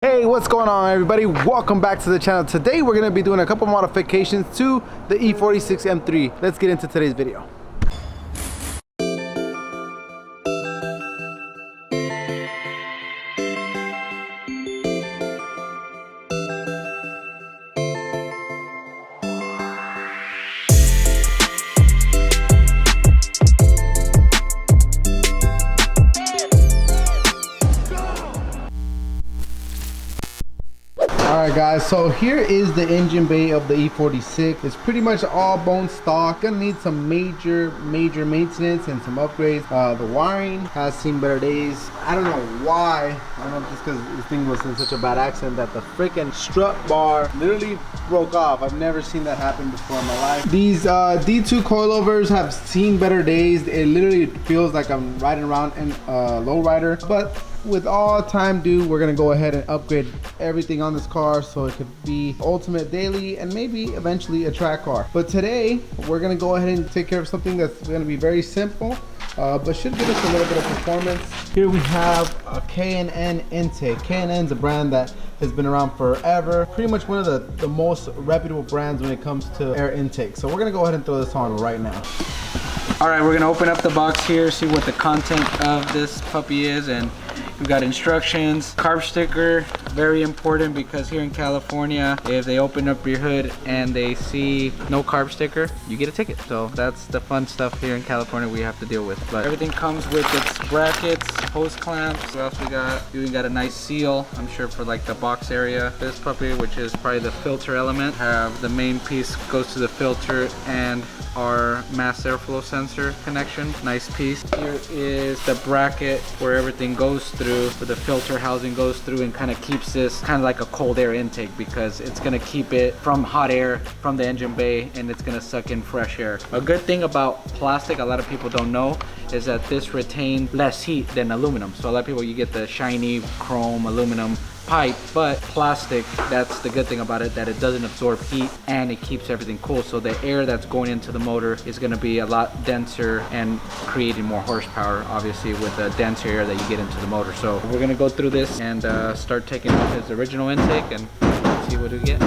Hey, what's going on everybody? Welcome back to the channel. Today we're going to be doing a couple modifications to the E46 M3. Let's get into today's video. Alright guys, so here is the engine bay of the E46. It's pretty much all bone stock. Gonna need some major maintenance and some upgrades. The wiring has seen better days. I don't know why. I don't know if it's because this thing was in such a bad accident that the freaking strut bar literally broke off. I've never seen that happen before in my life. These D2 coilovers have seen better days. It literally feels like I'm riding around in a lowrider, but with all time due, we're gonna go ahead and upgrade everything on this car so it could be ultimate daily and maybe eventually a track car. But today we're gonna go ahead and take care of something that's gonna be very simple, but should give us a little bit of performance. Here we have a K&N intake. K&N is a brand that has been around forever. Pretty much one of the most reputable brands when it comes to air intake. So we're gonna go ahead and throw this on right now. All right, we're gonna open up the box here, see what the content of this puppy is, and we've got instructions, carb sticker, very important because here in California, if they open up your hood and they see no carb sticker, you get a ticket. So that's the fun stuff here in California we have to deal with. But everything comes with its brackets, hose clamps. What else we got? We even got a nice seal, I'm sure for like the box area. This puppy, which is probably the filter element, have the main piece goes to the filter and our mass airflow sensor connection. Nice piece. Here is the bracket where everything goes through, where the filter housing goes through and kind of keeps this kind of like a cold air intake, because it's going to keep it from hot air from the engine bay and it's going to suck in fresh air. A good thing about plastic, a lot of people don't know, is that this retains less heat than aluminum. So a lot of people, you get the shiny chrome aluminum pipe, but plastic, that's the good thing about it, that it doesn't absorb heat and it keeps everything cool. So the air that's going into the motor is going to be a lot denser and creating more horsepower, obviously, with the denser air that you get into the motor. So we're going to go through this and start taking off his original intake and see what we get.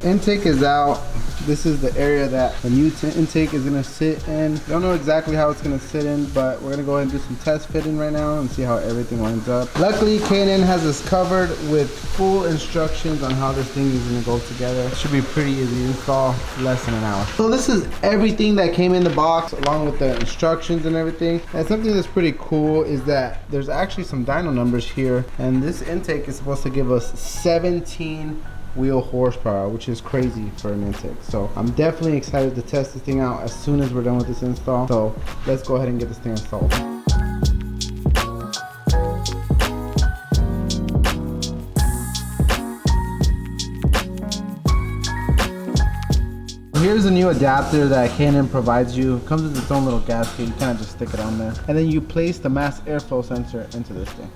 Intake is out. This is the area that the new intake is going to sit in. Don't know exactly how it's going to sit in, but we're going to go ahead and do some test fitting right now and see how everything lines up. Luckily, K&N has us covered with full instructions on how this thing is going to go together. It should be pretty easy to install, less than an hour. So this is everything that came in the box along with the instructions and everything. And something that's pretty cool is that there's actually some dyno numbers here, and this intake is supposed to give us 17 wheel horsepower, which is crazy for an intake. So I'm definitely excited to test this thing out as soon as we're done with this install. So let's go ahead and get this thing installed. Here's a new adapter that K&N provides you. It comes with its own little gasket. You kind of just stick it on there, and then you place the mass airflow sensor into this thing.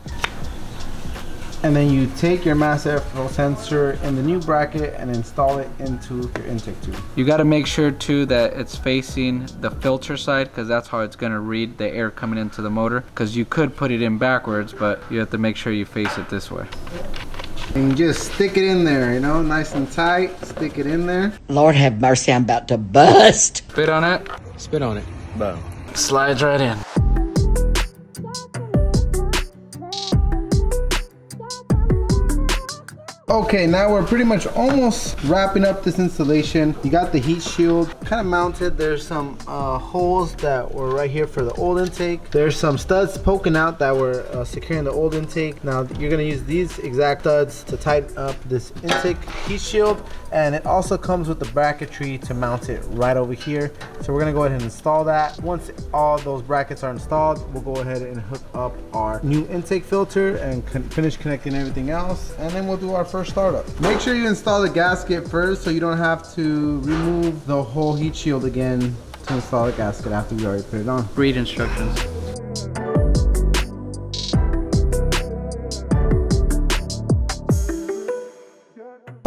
And then you take your mass airflow sensor in the new bracket and install it into your intake tube. You got to make sure too that it's facing the filter side, because that's how it's going to read the air coming into the motor. Because you could put it in backwards, but you have to make sure you face it this way. And you just stick it in there, you know, nice and tight. Stick it in there. Lord have mercy, I'm about to bust. Spit on it. Spit on it. Boom. Slides right in. Okay, now we're pretty much almost wrapping up this installation. You got the heat shield kind of mounted. There's some holes that were right here for the old intake. There's some studs poking out that were securing the old intake. Now you're gonna use these exact studs to tighten up this intake heat shield, and it also comes with the bracketry to mount it right over here. So we're gonna go ahead and install that. Once all those brackets are installed, we'll go ahead and hook up our new intake filter and finish connecting everything else, and then we'll do our first startup. Make sure you install the gasket first so you don't have to remove the whole heat shield again to install the gasket after we already put it on. Read instructions.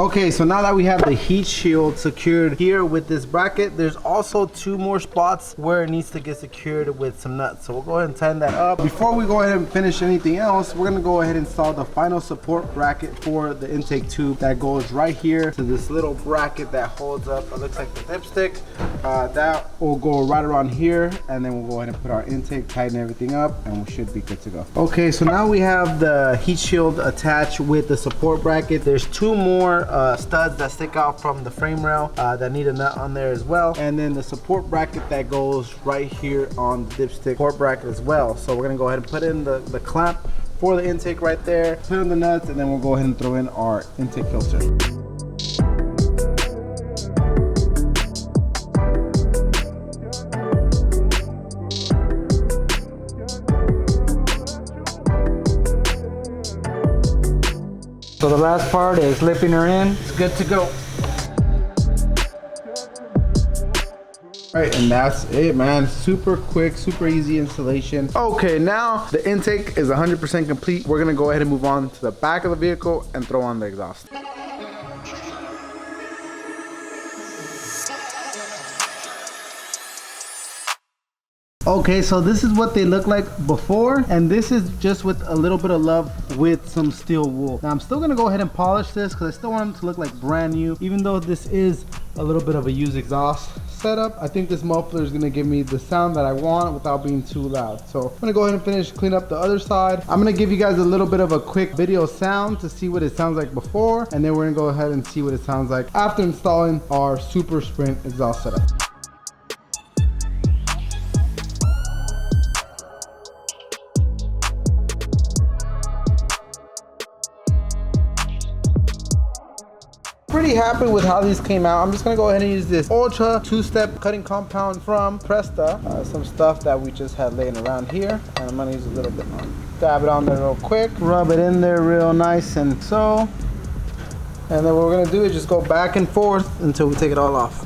Okay, so now that we have the heat shield secured here with this bracket, there's also 2 more spots where it needs to get secured with some nuts. So we'll go ahead and tighten that up. Before we go ahead and finish anything else, we're gonna go ahead and install the final support bracket for the intake tube that goes right here to this little bracket that holds up, it looks like the dipstick. That will go right around here, and then we'll go ahead and put our intake, tighten everything up, and we should be good to go. Okay, so now we have the heat shield attached with the support bracket. There's 2 more studs that stick out from the frame rail that need a nut on there as well, and then the support bracket that goes right here on the dipstick support bracket as well. So we're gonna go ahead and put in the clamp for the intake right there, put in the nuts, and then we'll go ahead and throw in our intake filter. So the last part is slipping her in. It's good to go. All right, and that's it, man. Super quick, super easy installation. Okay, now the intake is 100% complete. We're gonna go ahead and move on to the back of the vehicle and throw on the exhaust. Okay, so this is what they look like before, and this is just with a little bit of love with some steel wool. Now I'm still gonna go ahead and polish this because I still want them to look like brand new, even though this is a little bit of a used exhaust setup. I think this muffler is gonna give me the sound that I want without being too loud. So I'm gonna go ahead and finish clean up the other side. I'm gonna give you guys a little bit of a quick video sound to see what it sounds like before, and then we're gonna go ahead and see what it sounds like after installing our Super Sprint exhaust setup. Pretty happy with how these came out. I'm just gonna go ahead and use this Ultra 2-step cutting compound from Presta. Some stuff that we just had laying around here, and I'm gonna use a little bit more. Dab it on there real quick, rub it in there real nice and so. And then what we're gonna do is just go back and forth until we take it all off.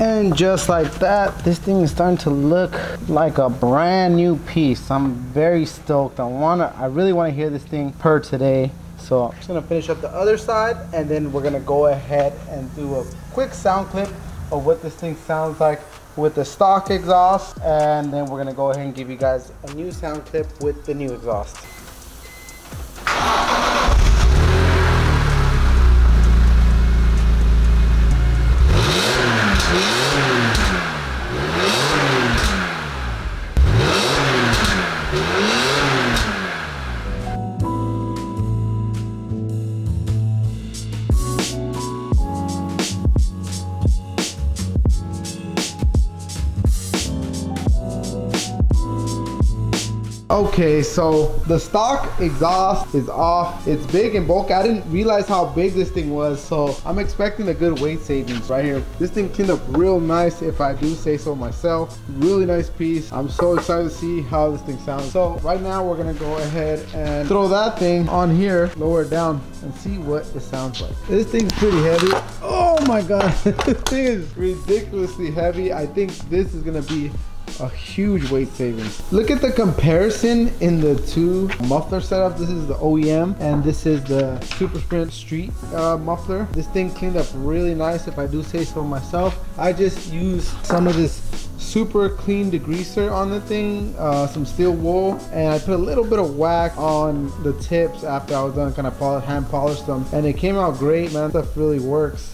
And just like that, this thing is starting to look like a brand new piece. I'm very stoked. I really wanna hear this thing purr today. So I'm just gonna finish up the other side, and then we're gonna go ahead and do a quick sound clip of what this thing sounds like with the stock exhaust, and then we're gonna go ahead and give you guys a new sound clip with the new exhaust. Okay, so the stock exhaust is off. It's big and bulky. I didn't realize how big this thing was, so I'm expecting a good weight savings right here. This thing cleaned up real nice, if I do say so myself. Really nice piece. I'm so excited to see how this thing sounds. So right now we're gonna go ahead and throw that thing on here, lower it down, and see what it sounds like. This thing's pretty heavy. Oh my god, this thing is ridiculously heavy. I think this is gonna be a huge weight savings. Look at the comparison in the 2 muffler setup. This is the OEM and this is the Super Sprint Street muffler. This thing cleaned up really nice, if I do say so myself. I just used some of this super clean degreaser on the thing, some steel wool, and I put a little bit of wax on the tips after I was done, kind of hand polished them, and it came out great, man. Stuff really works.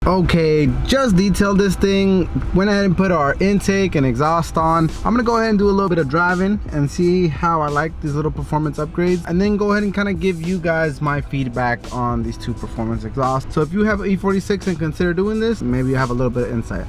Okay, just detailed this thing, went ahead and put our intake and exhaust on. I'm gonna go ahead and do a little bit of driving and see how I like these little performance upgrades, and then go ahead and kind of give you guys my feedback on these 2 performance exhausts. So if you have an E46 and consider doing this, maybe you have a little bit of insight.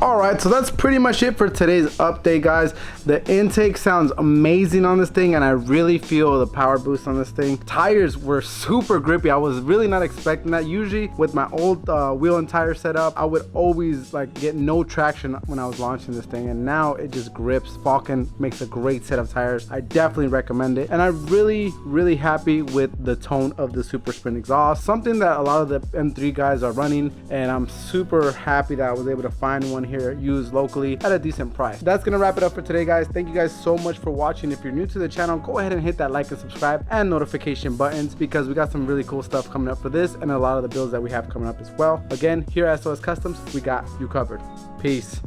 All right, so that's pretty much it for today's update, guys. The intake sounds amazing on this thing, and I really feel the power boost on this thing. Tires were super grippy. I was really not expecting that. Usually with my old wheel and tire setup, I would always like get no traction when I was launching this thing, and now it just grips. Falcon makes a great set of tires. I definitely recommend it, and I'm really happy with the tone of the Super Sprint exhaust, something that a lot of the M3 guys are running, and I'm super happy that I was able to find one here used locally at a decent price. That's gonna wrap it up for today, guys. Thank you guys so much for watching. If you're new to the channel, go ahead and hit that like and subscribe and notification buttons, because we got some really cool stuff coming up for this and a lot of the builds that we have coming up as well. Again, here at SOS Customs, we got you covered. Peace.